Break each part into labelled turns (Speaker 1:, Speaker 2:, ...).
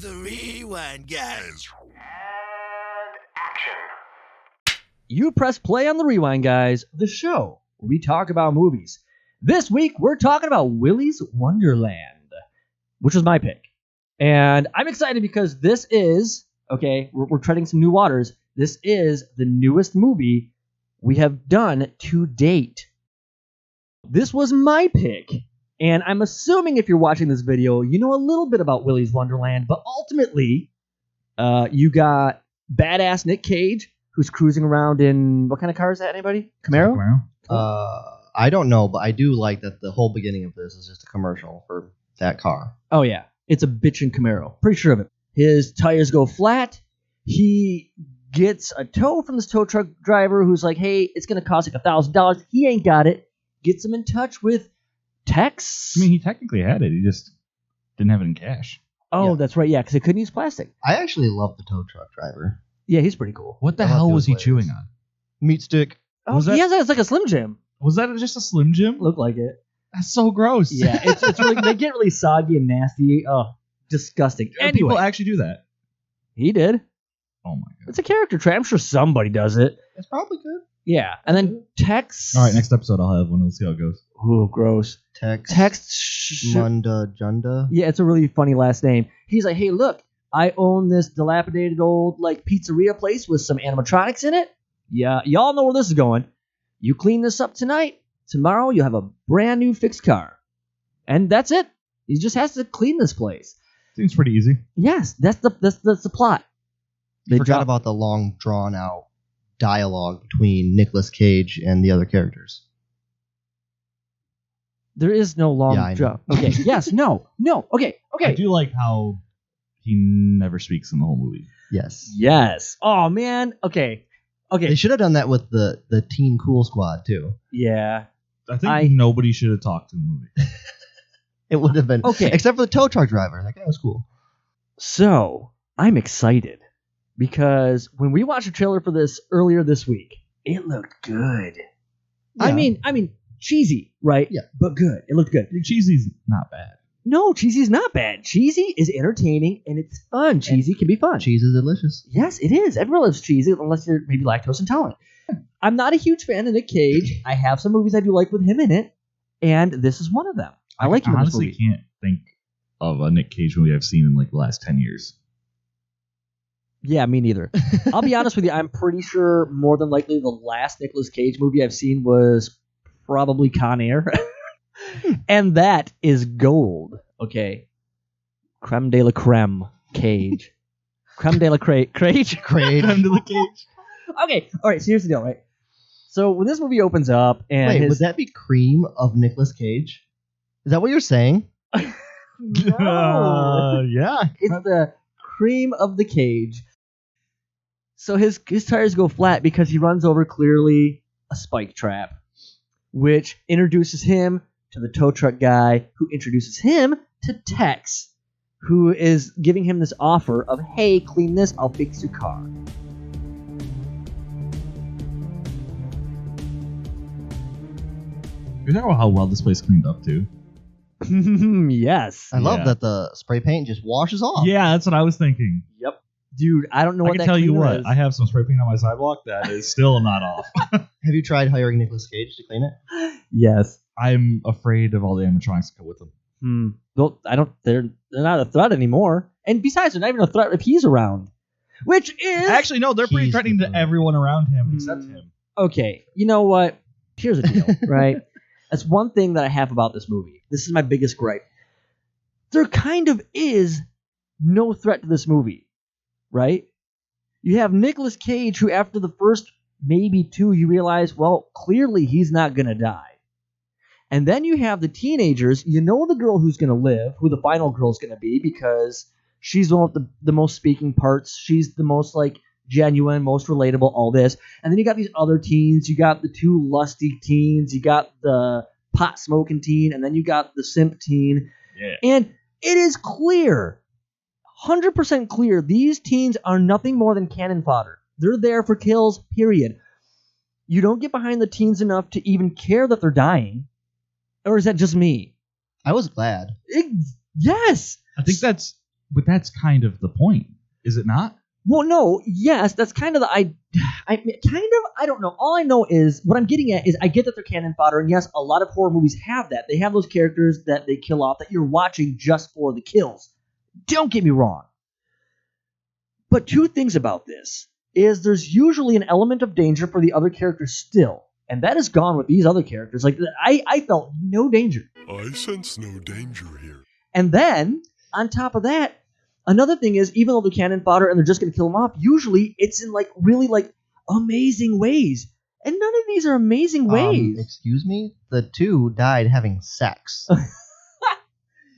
Speaker 1: The Rewind Guys.
Speaker 2: And action.
Speaker 3: You press play on The Rewind Guys, the show where we talk about movies. This week, we're talking about Willy's Wonderland, which was my pick. And I'm excited because this is, we're treading some new waters. This is the newest movie we have done to date. This was my pick. And I'm assuming if you're watching this video, you know a little bit about Willy's Wonderland, but ultimately, you got badass Nick Cage, who's cruising around in, what kind of car is that, anybody? Camaro?
Speaker 4: I don't know, but I do like that the whole beginning of this is just a commercial for that car.
Speaker 3: Oh, yeah. It's a bitchin' Camaro. Pretty sure of it. His tires go flat. He gets a tow from this tow truck driver who's like, hey, it's going to cost like $1,000. He ain't got it. Gets him in touch with Tex.
Speaker 5: I mean, he technically had it. He just didn't have it in cash.
Speaker 3: Oh,
Speaker 4: Yeah.
Speaker 3: That's right. Yeah, because he couldn't use plastic.
Speaker 4: I actually love the tow truck driver.
Speaker 3: Yeah, he's pretty cool.
Speaker 5: What the
Speaker 4: I love
Speaker 5: hell
Speaker 4: those
Speaker 5: was he
Speaker 4: layers.
Speaker 5: chewing on?
Speaker 4: Meat stick.
Speaker 3: Oh,
Speaker 5: Was that-
Speaker 3: it's like a Slim Jim.
Speaker 5: Was that just a Slim Jim?
Speaker 3: Looked like it.
Speaker 5: That's so gross.
Speaker 3: Yeah, it's really, they get really soggy and nasty. Oh, disgusting.
Speaker 5: And
Speaker 3: Anyway,
Speaker 5: people actually do that.
Speaker 3: he did.
Speaker 5: Oh my god.
Speaker 3: It's a character trait. I'm sure somebody does it.
Speaker 4: It's probably good.
Speaker 3: Yeah, and then Tex.
Speaker 5: All right, next episode I'll have one. We'll see how it goes.
Speaker 3: Ooh, gross.
Speaker 4: Tex.
Speaker 3: Munda.
Speaker 4: Junda.
Speaker 3: Yeah, it's a really funny last name. He's like, hey, look, I own this dilapidated old pizzeria place with some animatronics in it. Yeah, y'all know where this is going. You clean this up tonight. Tomorrow you'll have a brand new fixed car. And that's it. He just has to clean this place.
Speaker 5: Seems pretty easy.
Speaker 3: Yes, that's the plot.
Speaker 4: I forgot about the long, drawn-out dialogue between Nicolas Cage and the other characters.
Speaker 3: There is no long
Speaker 4: Yeah, I know.
Speaker 3: jump. Okay. Yes. No. Okay.
Speaker 5: I do like how he never speaks in the whole movie.
Speaker 4: Yes.
Speaker 3: Yes. Oh man. Okay.
Speaker 4: They should have done that with the Team Cool Squad, too.
Speaker 3: Yeah.
Speaker 5: I think nobody should have talked in the movie.
Speaker 4: It would have been...
Speaker 3: Okay.
Speaker 4: Except for the tow truck driver. That guy was cool.
Speaker 3: So I'm excited because when we watched a trailer for this earlier this week, it looked good.
Speaker 4: Yeah.
Speaker 3: I mean, cheesy, right?
Speaker 4: Yeah.
Speaker 3: But good. It looked good.
Speaker 5: Cheesy's not bad.
Speaker 3: No, cheesy's not bad. Cheesy is entertaining and it's fun. Cheesy can be fun.
Speaker 4: Cheese is delicious.
Speaker 3: Yes, it is. Everyone loves cheesy unless you're maybe lactose intolerant. I'm not a huge fan of Nick Cage. I have some movies I do like with him in it, and this is one of them. I like him in this
Speaker 5: honestly
Speaker 3: movie.
Speaker 5: can't think of a Nick Cage movie I've seen in the last 10 years.
Speaker 3: Yeah, me neither. I'll be honest with you. I'm pretty sure more than likely the last Nicolas Cage movie I've seen was probably Con Air. And that is gold. Okay. Creme de la creme, Cage. Creme de la Cage.
Speaker 4: Crave.
Speaker 5: Creme de la Cage.
Speaker 3: Okay. All right. So here's the deal, right? So when this movie opens up and
Speaker 4: Wait, would that be cream of Nicolas Cage? Is that what you're saying?
Speaker 3: No.
Speaker 5: Yeah.
Speaker 3: It's the cream of the cage. So his tires go flat because he runs over clearly a spike trap, which introduces him to the tow truck guy, who introduces him to Tex, who is giving him this offer of, hey, clean this, I'll fix your car.
Speaker 5: You know how well this place cleaned up too?
Speaker 3: Yes.
Speaker 4: I love
Speaker 5: Yeah.
Speaker 4: that the spray paint just washes off.
Speaker 5: Yeah, that's what I was thinking.
Speaker 3: Yep. Dude, I don't know
Speaker 5: I
Speaker 3: what
Speaker 5: can
Speaker 3: that
Speaker 5: tell you
Speaker 3: cleaner
Speaker 5: what,
Speaker 3: is.
Speaker 5: I have some spray paint on my sidewalk that is still not off.
Speaker 4: Have you tried hiring Nicolas Cage to clean it?
Speaker 3: Yes.
Speaker 5: I'm afraid of all the animatronics that go with them.
Speaker 3: They're not a threat anymore. And besides, they're not even a threat if he's around. Which is...
Speaker 5: Actually, no, they're pretty
Speaker 4: He's
Speaker 5: threatening to
Speaker 4: the-
Speaker 5: everyone around him except him.
Speaker 3: Okay, you know what? Here's the deal, right? That's one thing that I have about this movie. This is my biggest gripe. There kind of is no threat to this movie, right? You have Nicolas Cage, who after the first maybe two, you realize, well, clearly he's not going to die. And then you have the teenagers. You know the girl who's going to live, who the final girl is going to be, because she's the one with the most speaking parts. She's the most, genuine, most relatable, all this. And then you got these other teens. You got the two lusty teens. You got the pot-smoking teen. And then you got the simp teen.
Speaker 5: Yeah.
Speaker 3: And it is clear, 100% clear, these teens are nothing more than cannon fodder. They're there for kills, period. You don't get behind the teens enough to even care that they're dying. Or is that just me?
Speaker 4: I was glad.
Speaker 3: Yes!
Speaker 5: I think that's But that's kind of the point, is it not?
Speaker 3: Well, no, yes, that's kind of the I don't know. All I know is what I'm getting at is I get that they're cannon fodder, and yes, a lot of horror movies have that. They have those characters that they kill off that you're watching just for the kills. Don't get me wrong. But two things about this is there's usually an element of danger for the other characters still, and that is gone with these other characters. Like I felt no danger.
Speaker 1: I sense no danger here.
Speaker 3: And then on top of that, another thing is, even though they're cannon fodder and they're just going to kill them off, usually it's in like really like amazing ways. And none of these are amazing ways.
Speaker 4: Excuse me? The two died having sex.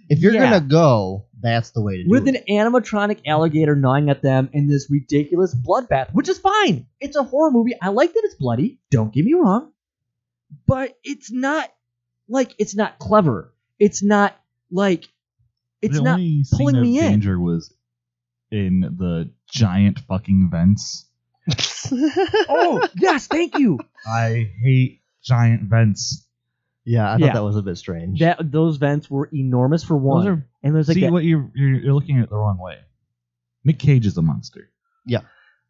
Speaker 4: If you're
Speaker 3: Yeah.
Speaker 4: going to go, that's the way to do
Speaker 3: With
Speaker 4: it.
Speaker 3: an animatronic alligator gnawing at them in this ridiculous bloodbath, which is fine. It's a horror movie. I like that it's bloody. Don't get me wrong. But it's not clever. It's not like, it's
Speaker 5: the
Speaker 3: not
Speaker 5: only scene
Speaker 3: pulling
Speaker 5: of
Speaker 3: me in.
Speaker 5: danger was in the giant fucking vents.
Speaker 3: Oh, yes, thank you.
Speaker 5: I hate giant vents.
Speaker 4: Yeah, I
Speaker 3: Yeah.
Speaker 4: thought that was a bit strange.
Speaker 3: Those vents were enormous for one.
Speaker 5: Those are,
Speaker 3: and there's like
Speaker 5: see,
Speaker 3: that,
Speaker 5: what you're looking at it the wrong way. Nick Cage is a monster.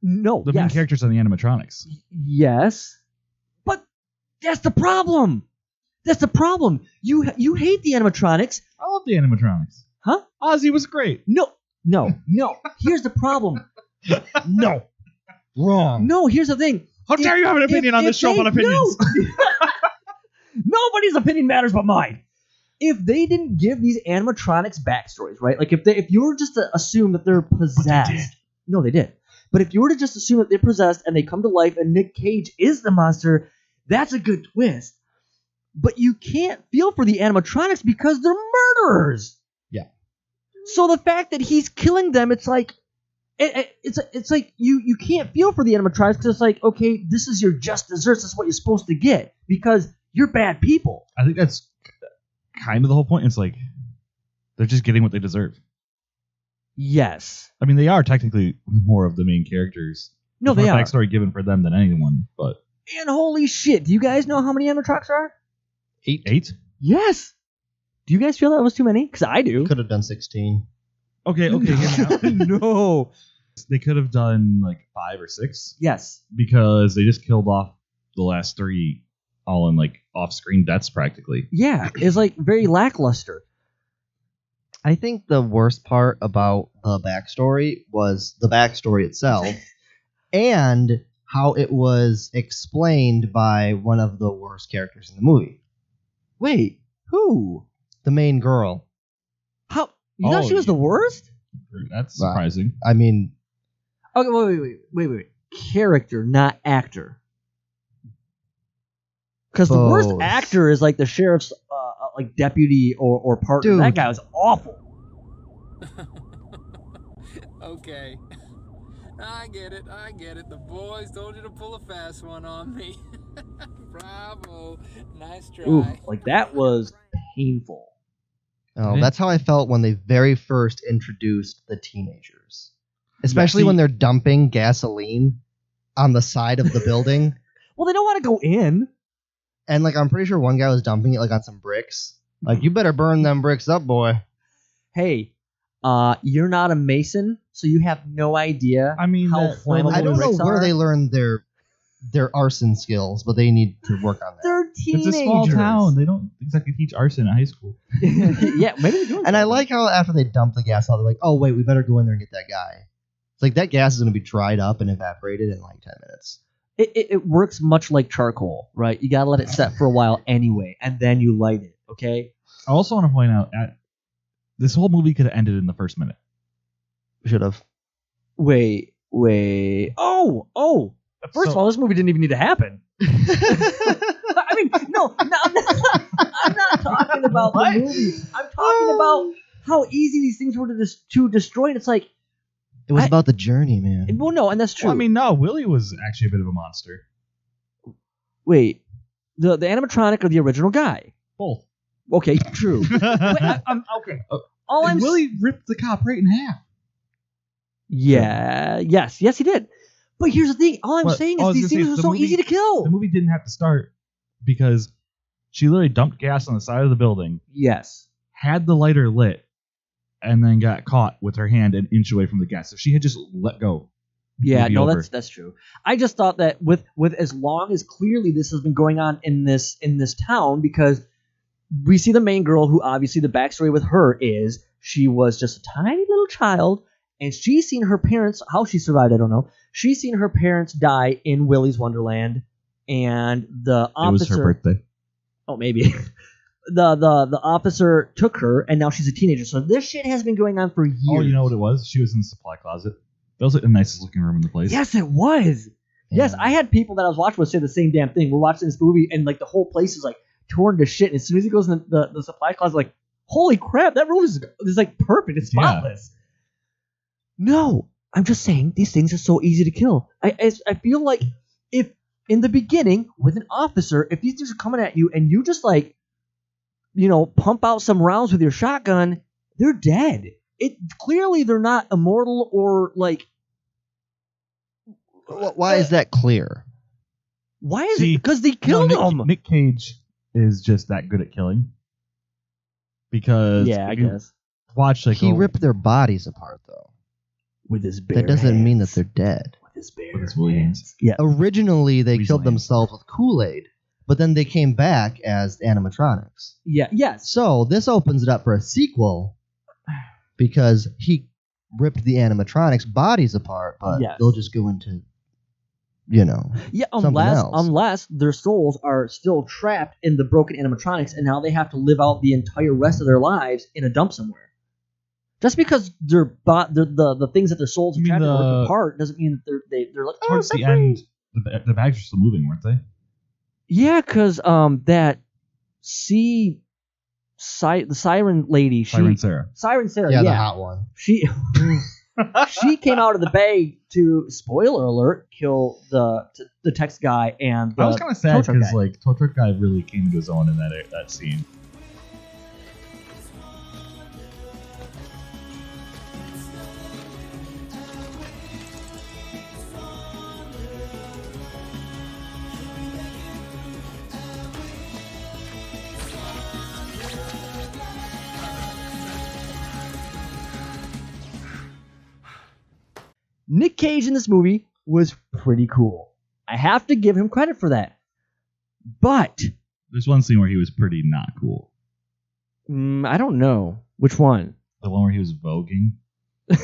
Speaker 3: no,
Speaker 5: The main
Speaker 3: yes.
Speaker 5: characters are the animatronics.
Speaker 3: Yes, but that's the problem. That's the problem. You hate the animatronics,
Speaker 5: I love the animatronics.
Speaker 3: huh?
Speaker 5: Ozzy was great.
Speaker 3: No. Here's the problem.
Speaker 5: No. Wrong.
Speaker 3: No, here's the thing.
Speaker 5: How dare you have an opinion on this show about opinions?
Speaker 3: No. Nobody's opinion matters but mine. If they didn't give these animatronics backstories, right? Like if you were just to assume that they're possessed. No, they did. But if you were to just assume that they're possessed and they come to life and Nick Cage is the monster, that's a good twist. But you can't feel for the animatronics because they're murderers.
Speaker 4: Yeah.
Speaker 3: So the fact that he's killing them, it's like it's like you can't feel for the animatronics because it's like, okay, this is your just desserts. This is what you're supposed to get because you're bad people.
Speaker 5: I think that's kind of the whole point. It's like they're just getting what they deserve.
Speaker 3: Yes.
Speaker 5: I mean, they are technically more of the main characters.
Speaker 3: No,
Speaker 5: There's
Speaker 3: they
Speaker 5: more
Speaker 3: are.
Speaker 5: backstory given for them than anyone, but
Speaker 3: And holy shit, do you guys know how many animatronics there are?
Speaker 5: 8?
Speaker 3: Yes. Do you guys feel that was too many? Because I do.
Speaker 4: Could have done 16.
Speaker 5: Okay, hear me out.
Speaker 3: No.
Speaker 5: They could have done like 5 or 6
Speaker 3: Yes.
Speaker 5: because they just killed off the last 3 all in like off-screen deaths practically.
Speaker 3: Yeah, it's like very lackluster.
Speaker 4: I think the worst part about the backstory was the backstory itself and how it was explained by one of the worst characters in the movie.
Speaker 3: Wait, who?
Speaker 4: The main girl.
Speaker 3: How? You thought she was the worst?
Speaker 5: That's surprising.
Speaker 4: I mean,
Speaker 3: Okay, wait. Character, not actor. Because the worst
Speaker 4: Both.
Speaker 3: actor is like the sheriff's like deputy or partner.
Speaker 4: Dude.
Speaker 3: That guy was awful.
Speaker 6: Okay. I get it. The boys told you to pull a fast one on me. Bravo. Nice try.
Speaker 3: Ooh, like that was painful.
Speaker 4: that's how I felt when they very first introduced the teenagers. Especially when they're dumping gasoline on the side of the building.
Speaker 3: Well, they don't want to go in.
Speaker 4: And like I'm pretty sure one guy was dumping it like on some bricks. Like, you better burn them bricks up, boy.
Speaker 3: Hey, you're not a mason, so you have no idea
Speaker 5: I mean,
Speaker 3: how
Speaker 5: that-
Speaker 3: flammable
Speaker 4: I don't know
Speaker 3: bricks
Speaker 4: where
Speaker 3: are.
Speaker 4: they learned their arson skills, but they need to work on that.
Speaker 3: They're teenagers.
Speaker 5: It's a small town. They don't exactly teach arson in high school.
Speaker 3: Yeah, maybe they're doing
Speaker 4: And I
Speaker 3: something.
Speaker 4: like how after they dump the gas out, they're like, oh, wait, we better go in there and get that guy. It's like that gas is going to be dried up and evaporated in like 10 minutes.
Speaker 3: It works much like charcoal, right? You gotta let it set for a while anyway, and then you light it. Okay.
Speaker 5: I also want to point out this whole movie could have ended in the first minute.
Speaker 4: Should have.
Speaker 3: Wait. Oh. First of all, this movie didn't even need to happen. I mean, no, I'm not talking about the movie. I'm talking about how easy these things were to destroy. And it's like,
Speaker 4: It was about the journey, man.
Speaker 3: well, no, and that's true.
Speaker 5: Well, I mean, no, Willy was actually a bit of a monster.
Speaker 3: Wait, the animatronic or the original guy?
Speaker 5: Both.
Speaker 3: Okay, true. Wait, okay. All I'm
Speaker 5: Willy ripped the cop right in half.
Speaker 3: yes, he did. But here's the thing. All I'm
Speaker 5: But
Speaker 3: saying
Speaker 5: I
Speaker 3: is
Speaker 5: was
Speaker 3: these
Speaker 5: gonna
Speaker 3: things
Speaker 5: say,
Speaker 3: are
Speaker 5: the
Speaker 3: so
Speaker 5: movie-
Speaker 3: easy to kill.
Speaker 5: The movie didn't have to start because she literally dumped gas on the side of the building,
Speaker 3: Yes.
Speaker 5: had the lighter lit, and then got caught with her hand an inch away from the gas. If she had just let go.
Speaker 3: Yeah,
Speaker 5: it'd be
Speaker 3: no,
Speaker 5: over.
Speaker 3: that's true. I just thought that with as long as clearly this has been going on in this town, because we see the main girl, who obviously the backstory with her is she was just a tiny little child, and she's seen her parents, how she survived, I don't know. She's seen her parents die in Willy's Wonderland, and the officer.
Speaker 5: It was her birthday.
Speaker 3: Oh, maybe. the officer took her, and now she's a teenager. So this shit has been going on for years.
Speaker 5: Oh, you know what it was? She was in the supply closet. That was like the nicest looking room in the place.
Speaker 3: Yes, it was.
Speaker 4: Yeah.
Speaker 3: Yes, I had people that I was watching with say the same damn thing. We're watching this movie, and like the whole place is like torn to shit. And as soon as he goes in the supply closet, like, holy crap, that room is like perfect. It's spotless. No, I'm just saying these things are so easy to kill. I feel like if in the beginning with an officer, if these things are coming at you and you just like, pump out some rounds with your shotgun, they're dead. Clearly they're not immortal or like.
Speaker 4: Why is that clear?
Speaker 3: Why is it? Because they killed him.
Speaker 5: Nick Cage is just that good at killing. Because
Speaker 3: I guess.
Speaker 5: Watch like
Speaker 4: He ripped their bodies apart, though.
Speaker 3: With his bare
Speaker 4: That doesn't
Speaker 3: hands.
Speaker 4: mean that they're dead.
Speaker 3: With his bare
Speaker 5: With his woolly hands.
Speaker 3: Yeah.
Speaker 4: Originally, they killed
Speaker 5: Weaselly.
Speaker 4: themselves with Kool-Aid, but then they came back as animatronics.
Speaker 3: Yeah. Yes.
Speaker 4: So this opens it up for a sequel because he ripped the animatronics' bodies apart, but
Speaker 3: Yes.
Speaker 4: they'll just go into,
Speaker 3: Yeah.
Speaker 4: something else.
Speaker 3: Unless their souls are still trapped in the broken animatronics, and now they have to live out the entire rest of their lives in a dump somewhere. Just because the things that their souls are
Speaker 5: You mean
Speaker 3: trapped in are ripped
Speaker 5: the-
Speaker 3: apart doesn't mean that they're like,
Speaker 5: Towards
Speaker 3: set
Speaker 5: the
Speaker 3: free.
Speaker 5: end, the bags are still moving, weren't they?
Speaker 3: Yeah, because that the siren lady,
Speaker 5: Siren Sarah.
Speaker 3: Siren Sarah,
Speaker 4: yeah, the hot one.
Speaker 3: she she came out of the bag to, spoiler alert, kill the text guy and the
Speaker 5: I was kind of sad
Speaker 3: tow truck
Speaker 5: because
Speaker 3: guy.
Speaker 5: like tow truck guy really came into his own in that scene.
Speaker 3: Nick Cage in this movie was pretty cool. I have to give him credit for that. But
Speaker 5: There's one scene where he was pretty not cool.
Speaker 3: I don't know which one.
Speaker 5: The one where he was voguing.
Speaker 4: You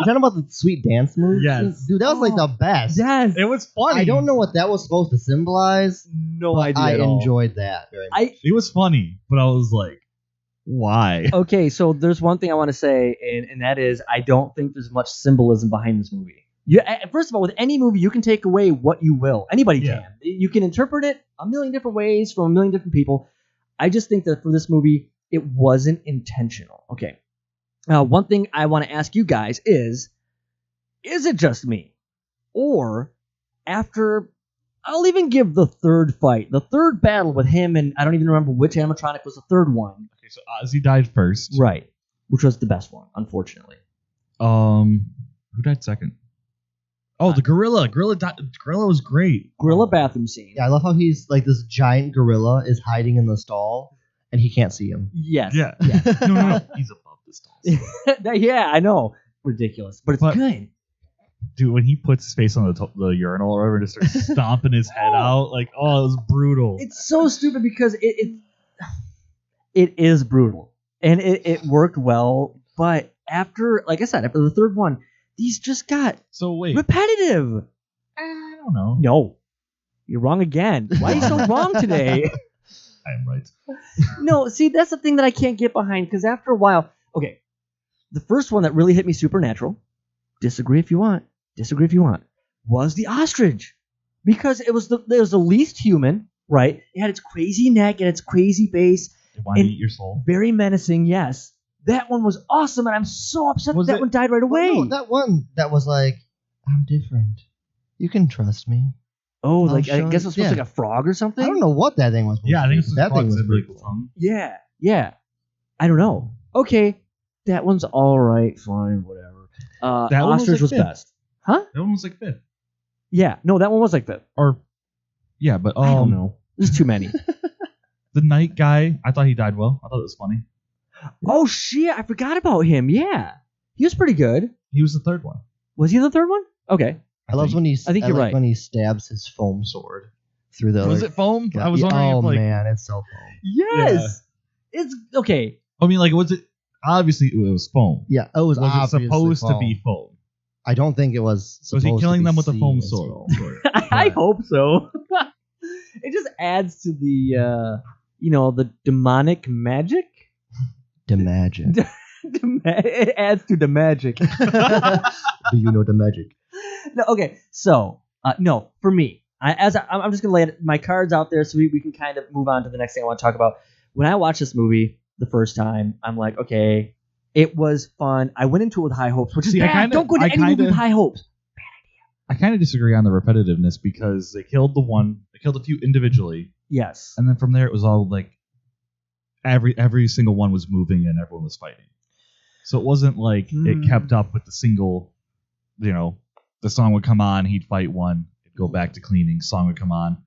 Speaker 4: talking about the sweet dance move?
Speaker 5: Yes.
Speaker 4: Dude, that was like the best.
Speaker 3: Yes,
Speaker 5: It was funny.
Speaker 4: I don't know what that was supposed to symbolize.
Speaker 3: no
Speaker 4: but
Speaker 3: idea.
Speaker 4: I
Speaker 3: at all.
Speaker 4: enjoyed that very much.
Speaker 5: It was funny, but I was like, why?
Speaker 3: Okay, so there's one thing I want to say, and that is I don't think there's much symbolism behind this movie. First of all, with any movie, you can take away what you will. Anybody
Speaker 5: Yeah.
Speaker 3: can. You can interpret it a million different ways from a million different people. I just think that for this movie, it wasn't intentional. Okay. One thing I want to ask you guys is it just me? Or after, I'll even give the third fight, the third battle with him, and I don't even remember which animatronic was the third one.
Speaker 5: Okay, so Ozzy died first.
Speaker 3: Right. Which was the best one, unfortunately.
Speaker 5: Who died second? Oh, the gorilla. Gorilla was great.
Speaker 3: Gorilla bathroom scene.
Speaker 4: Yeah, I love how he's like this giant gorilla is hiding in the stall and he can't see him.
Speaker 3: Yes.
Speaker 5: Yeah.
Speaker 3: Yeah.
Speaker 5: No. He's above the stalls.
Speaker 3: Yeah, I know. Ridiculous. But it's good.
Speaker 5: Dude, when he puts his face on the urinal or whatever and just starts stomping his head out, like, oh, it was brutal.
Speaker 3: It's so stupid because it is brutal. And it worked well. But after, like I said, after the third one, these just got
Speaker 5: So wait,
Speaker 3: repetitive.
Speaker 5: I don't know.
Speaker 3: No. You're wrong again. Why are you so wrong today?
Speaker 5: I am right.
Speaker 3: No, see, that's the thing that I can't get behind, because after a while, okay, the first one that really hit me supernatural, disagree if you want, was the ostrich. Because it was the least human, right? It had its crazy neck and its crazy face.
Speaker 5: They want to
Speaker 3: And-
Speaker 5: eat your soul.
Speaker 3: Very menacing, yes. That one was awesome, and I'm so upset
Speaker 5: Was
Speaker 3: that
Speaker 5: it-
Speaker 3: one died right away.
Speaker 4: No, that one that was like, I'm different. You can trust me.
Speaker 3: Oh, like I
Speaker 4: Sean,
Speaker 3: guess it was supposed to
Speaker 4: yeah.
Speaker 3: be like a frog or something?
Speaker 4: I don't know what that thing was.
Speaker 5: Yeah, I think it's
Speaker 4: that thing was pretty
Speaker 5: really
Speaker 4: cool.
Speaker 3: Yeah. I don't know. Okay, that one's all right, fine, whatever.
Speaker 5: That one was
Speaker 3: ostrich
Speaker 5: like
Speaker 3: was
Speaker 5: fifth.
Speaker 3: best. Huh?
Speaker 5: That one was like fifth.
Speaker 3: Yeah. No, that one was like that.
Speaker 5: Or, yeah, but
Speaker 3: I don't know. There's too many.
Speaker 5: the night guy, I thought he died well. I thought it was funny.
Speaker 3: Oh shit, I forgot about him. Yeah, he was pretty good.
Speaker 5: He was the third one.
Speaker 3: Was he the third one? Okay.
Speaker 4: I love when
Speaker 3: I think you're right.
Speaker 4: when he stabs his foam sword through the.
Speaker 5: Was it foam? I was wondering.
Speaker 4: Oh
Speaker 5: if, like,
Speaker 4: man, it's so foam.
Speaker 3: Yes. It's okay.
Speaker 5: I mean, like, was it? Obviously, it was foam.
Speaker 4: Yeah, it was.
Speaker 5: Was it
Speaker 4: obviously
Speaker 5: supposed to
Speaker 4: foam.
Speaker 5: be foam?
Speaker 4: I don't think it was.
Speaker 5: Was he
Speaker 4: supposed
Speaker 5: killing
Speaker 4: to be
Speaker 5: them with a foam
Speaker 4: seen as
Speaker 5: sword?
Speaker 4: foam.
Speaker 3: I hope so. It just adds to the, the demonic magic.
Speaker 4: The magic.
Speaker 3: It adds to the magic.
Speaker 4: Do you know the magic?
Speaker 3: No, okay. So, no, for me, I'm just gonna lay my cards out there so we can kind of move on to the next thing I want to talk about. When I watched this movie the first time, I'm like, okay, it was fun. I went into it with high hopes, which is bad. Don't go to any movie with high hopes.
Speaker 5: I kind of disagree on the repetitiveness because they killed a few individually,
Speaker 3: Yes.
Speaker 5: and then from there it was all like every single one was moving and everyone was fighting. So it wasn't like it kept up with the single, the song would come on, he'd fight one, it'd go back to cleaning, song would come on,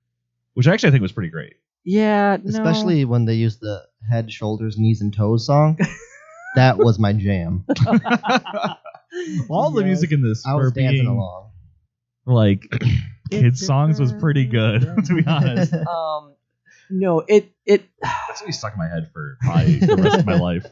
Speaker 5: which actually I think was pretty great.
Speaker 3: Yeah, no.
Speaker 4: Especially when they used the head, shoulders, knees, and toes song. That was my jam.
Speaker 5: All the music in this
Speaker 4: I was
Speaker 5: for
Speaker 4: dancing
Speaker 5: being
Speaker 4: along.
Speaker 5: like kids songs was pretty good, to be honest.
Speaker 3: No, it
Speaker 5: That's gonna be stuck in my head for probably the rest of my life.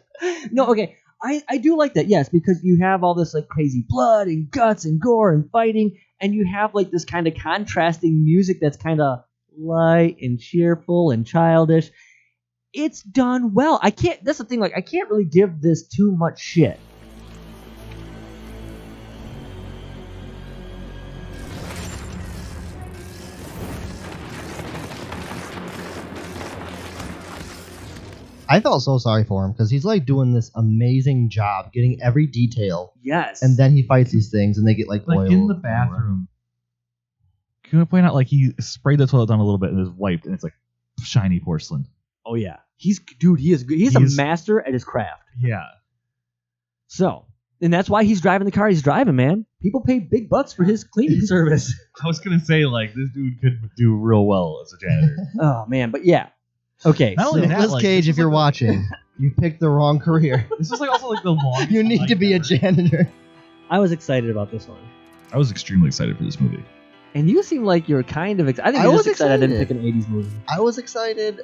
Speaker 3: No, okay. I do like that, yes, because you have all this like crazy blood and guts and gore and fighting, and you have like this kind of contrasting music that's kind of light and cheerful and childish. It's done well. That's the thing, like I can't really give this too much shit.
Speaker 4: I felt so sorry for him because he's like doing this amazing job getting every detail,
Speaker 3: Yes.
Speaker 4: and then he fights these things and they get like
Speaker 5: Like
Speaker 4: oiled
Speaker 5: in the
Speaker 4: everywhere.
Speaker 5: bathroom. Can I point out like he sprayed the toilet down a little bit and it was wiped and it's like shiny porcelain.
Speaker 3: Oh yeah. He is good. He's a master at his craft.
Speaker 5: Yeah.
Speaker 3: So, and that's why he's driving the car he's driving, man. People pay big bucks for his cleaning service.
Speaker 5: I was gonna say like this dude could do real well as a janitor.
Speaker 3: Oh man, but yeah. Okay.
Speaker 5: Not only that,
Speaker 4: Nicolas
Speaker 5: like,
Speaker 4: Cage,
Speaker 5: this
Speaker 4: if
Speaker 5: is
Speaker 4: you're
Speaker 5: like
Speaker 4: watching, you picked the wrong career.
Speaker 5: This is like also like the longest.
Speaker 4: You need
Speaker 5: night
Speaker 4: to be a
Speaker 5: ever.
Speaker 4: janitor.
Speaker 3: I was excited about this one.
Speaker 5: I was extremely excited for this movie.
Speaker 3: And you seem like you're kind of excited. I think
Speaker 4: I
Speaker 3: you're
Speaker 4: was
Speaker 3: just excited I didn't pick
Speaker 4: excited.
Speaker 3: an 80s movie.
Speaker 4: I was excited.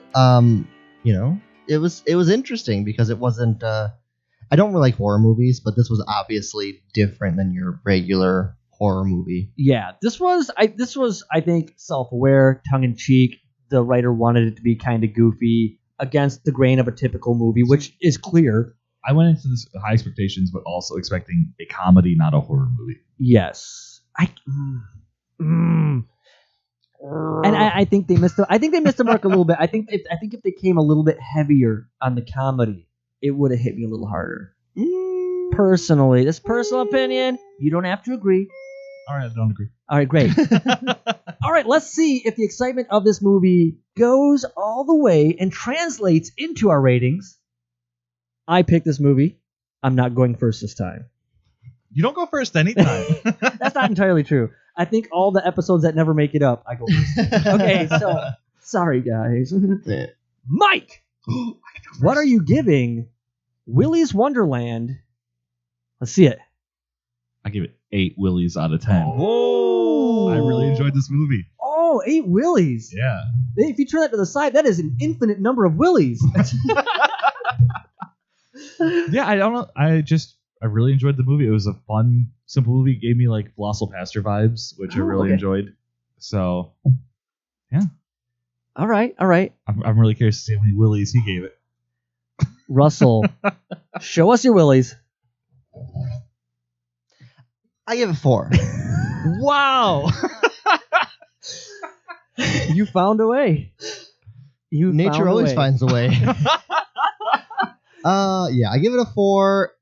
Speaker 4: It was interesting because it wasn't. I don't really like horror movies, but this was obviously different than your regular horror movie.
Speaker 3: Yeah, this was I think self-aware, tongue-in-cheek. The writer wanted it to be kind of goofy, against the grain of a typical movie, which is clear.
Speaker 5: I went into this with high expectations, but also expecting a comedy, not a horror movie.
Speaker 3: Yes. And I think they missed the mark a little bit. I think if they came a little bit heavier on the comedy, it would have hit me a little harder. Personally, this personal opinion. You don't have to agree.
Speaker 5: All right, I don't agree.
Speaker 3: All right, great. All right, let's see if the excitement of this movie goes all the way and translates into our ratings. I picked this movie. I'm not going first this time.
Speaker 5: You don't go first anytime.
Speaker 3: That's not entirely true. I think all the episodes that never make it up, I go first. Okay, so sorry, guys. Mike, what are you giving Willy's Wonderland? Let's see it.
Speaker 5: I give it 8 Willies out of 10.
Speaker 3: Whoa!
Speaker 5: I really enjoyed this movie.
Speaker 3: Oh, 8 Willies.
Speaker 5: Yeah.
Speaker 3: If you turn that to the side, that is an infinite number of Willies.
Speaker 5: Yeah, I don't know. I really enjoyed the movie. It was a fun, simple movie. It gave me like Colossal Pastor vibes, which I really enjoyed. So, yeah.
Speaker 3: All right.
Speaker 5: I'm really curious to see how many Willies he gave it.
Speaker 3: Russell, show us your Willies.
Speaker 4: I give it 4.
Speaker 3: Wow. You found a way.
Speaker 4: Nature always finds a way. Yeah, I give it a 4.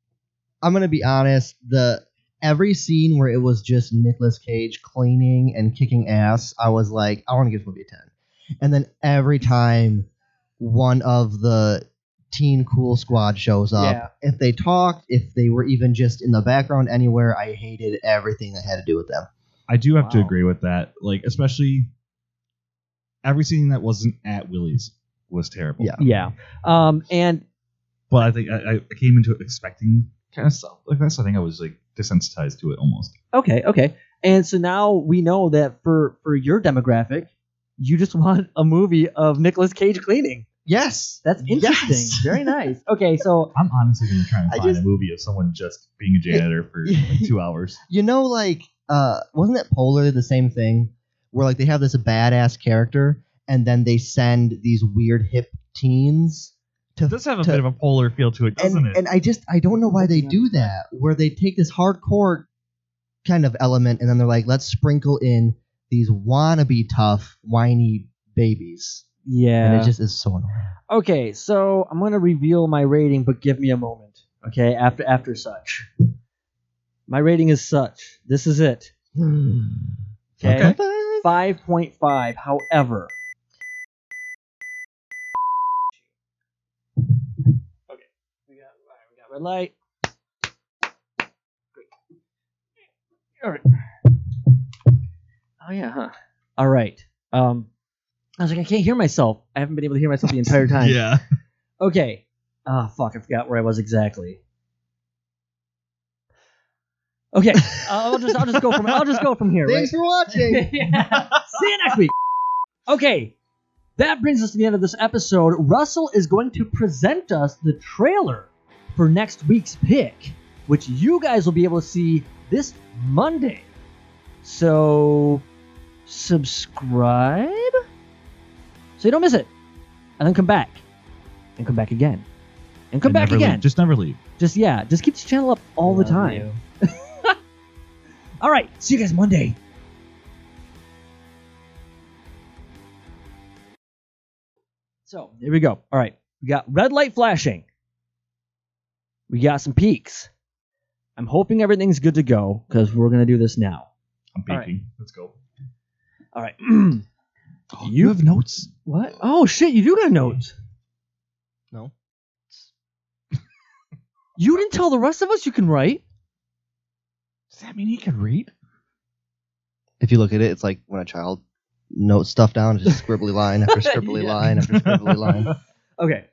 Speaker 4: I'm gonna be honest. Every scene where it was just Nicolas Cage cleaning and kicking ass, I was like, I want to give this movie a 10. And then every time one of the Teen Cool Squad shows up, if they talked, if they were even just in the background anywhere, I hated everything that had to do with them.
Speaker 5: I do have to agree with that. Like, especially every scene that wasn't at Willy's was terrible.
Speaker 4: Yeah.
Speaker 3: And
Speaker 5: but I think I came into it expecting kind of stuff like this. I think I was like desensitized to it almost.
Speaker 3: Okay. And so now we know that for your demographic, you just want a movie of Nicolas Cage cleaning.
Speaker 4: Yes.
Speaker 3: That's interesting.
Speaker 4: Yes.
Speaker 3: Very nice. Okay, so
Speaker 5: I'm honestly going to try and find a movie of someone just being a janitor for like 2 hours.
Speaker 4: You know, like, wasn't it Polar the same thing? Where, like, they have this badass character, and then they send these weird hip teens to...
Speaker 5: It does have a bit of a Polar feel to it, doesn't it?
Speaker 4: And I don't know why they do that, where they take this hardcore kind of element, and then they're like, let's sprinkle in these wannabe tough, whiny babies.
Speaker 3: yeah.
Speaker 4: And it just is so annoying.
Speaker 3: Okay, so I'm gonna reveal my rating, but give me a moment. Okay, after such. My rating is such. This is it. Okay. 5.5. However. Okay. We got red light. Great. All right. Oh yeah, huh. All right. I was like, I can't hear myself. I haven't been able to hear myself the entire time.
Speaker 5: Yeah.
Speaker 3: Okay. Ah, fuck. I forgot where I was exactly. Okay. I'll just go from here.
Speaker 4: Thanks for watching.
Speaker 3: Yeah. See you next week. Okay. That brings us to the end of this episode. Russell is going to present us the trailer for next week's pick, which you guys will be able to see this Monday. So, subscribe so you don't miss it. And then come back. And come back again. And come back again.
Speaker 5: Just never leave.
Speaker 3: Just keep this channel up all the time. All right. See you guys Monday. So, here we go. All right. We got red light flashing. We got some peaks. I'm hoping everything's good to go because we're going to do this now.
Speaker 5: I'm
Speaker 3: All
Speaker 5: peeking.
Speaker 3: right.
Speaker 5: Let's go.
Speaker 3: All right.
Speaker 5: Oh, you have notes?
Speaker 3: What? Oh, shit. You do got notes.
Speaker 4: No.
Speaker 3: You didn't tell the rest of us you can write.
Speaker 5: Does that mean he can read?
Speaker 4: If you look at it, it's like when a child notes stuff down, it's just scribbly line after scribbly line after scribbly line.
Speaker 3: Okay.